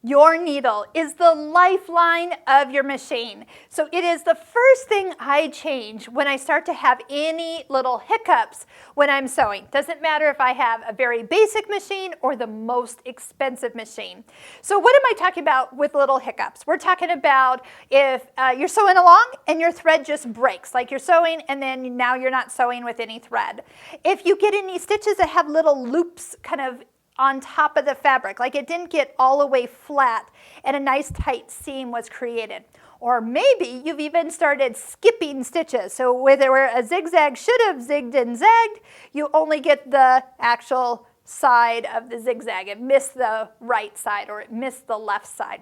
Your needle is the lifeline of your machine. So it is the first thing I change when I start to have any little hiccups when I'm sewing. Doesn't matter if I have a very basic machine or the most expensive machine. So what am I talking about with little hiccups? We're talking about if you're sewing along and your thread just breaks, like you're sewing and then now you're not sewing with any thread. If you get any stitches that have little loops kind of on top of the fabric, like it didn't get all the way flat and a nice tight seam was created. Or maybe you've even started skipping stitches. So where a zigzag should have zigged and zagged, you only get the actual side of the zigzag. It missed the right side or it missed the left side.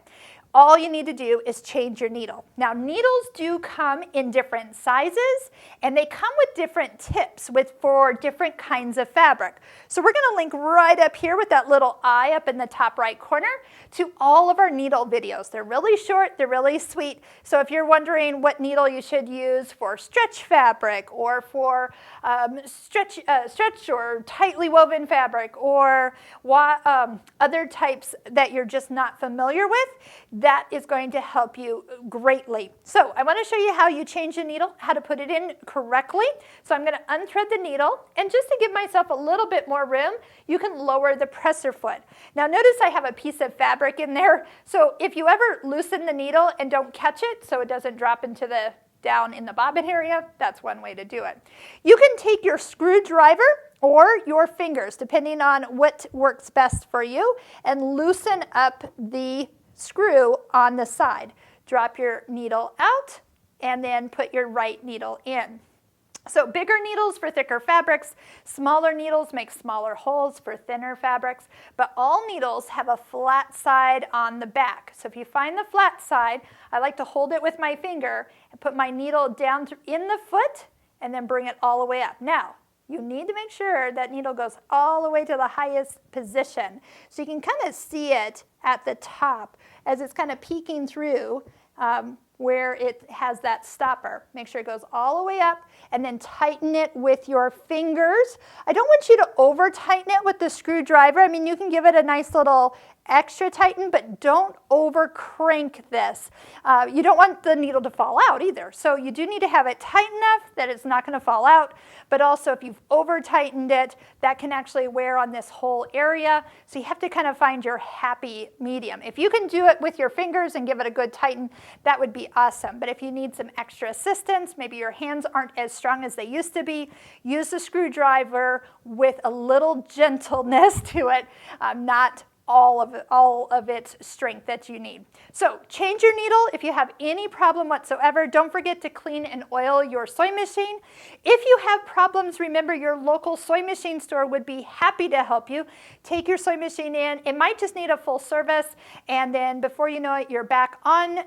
All you need to do is change your needle. Now, needles do come in different sizes, and they come with different tips for different kinds of fabric. So we're going to link right up here with that little eye up in the top right corner to all of our needle videos. They're really short, they're really sweet. So if you're wondering what needle you should use for stretch fabric or for stretch or tightly woven fabric or other types that you're just not familiar with, that is going to help you greatly. So I want to show you how you change the needle, how to put it in correctly. So I'm going to unthread the needle, and just to give myself a little bit more room, you can lower the presser foot. Now notice I have a piece of fabric in there, so if you ever loosen the needle and don't catch it so it doesn't drop into the down in the bobbin area, that's one way to do it. You can take your screwdriver or your fingers, depending on what works best for you, and loosen up the screw on the side. Drop your needle out and then put your right needle in. So bigger needles for thicker fabrics, smaller needles make smaller holes for thinner fabrics, but all needles have a flat side on the back. So if you find the flat side, I like to hold it with my finger and put my needle down in the foot and then bring it all the way up. Now, you need to make sure that needle goes all the way to the highest position. So you can kind of see it at the top as it's kind of peeking through where it has that stopper. Make sure it goes all the way up and then tighten it with your fingers. I don't want you to over tighten it with the screwdriver. I mean, you can give it a nice little extra tighten, but don't over crank this. You don't want the needle to fall out either. So you do need to have it tight enough that it's not going to fall out, but also if you've over tightened it, that can actually wear on this whole area. So you have to kind of find your happy medium. If you can do it with your fingers and give it a good tighten, that would be awesome. But if you need some extra assistance, maybe your hands aren't as strong as they used to be, use the screwdriver with a little gentleness to it, not all of its strength that you need. So change your needle if you have any problem whatsoever. Don't forget to clean and oil your sewing machine. If you have problems, remember your local sewing machine store would be happy to help you. Take your sewing machine in. It might just need a full service, and then before you know it, you're back on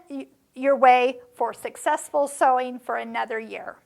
your way for successful sewing for another year.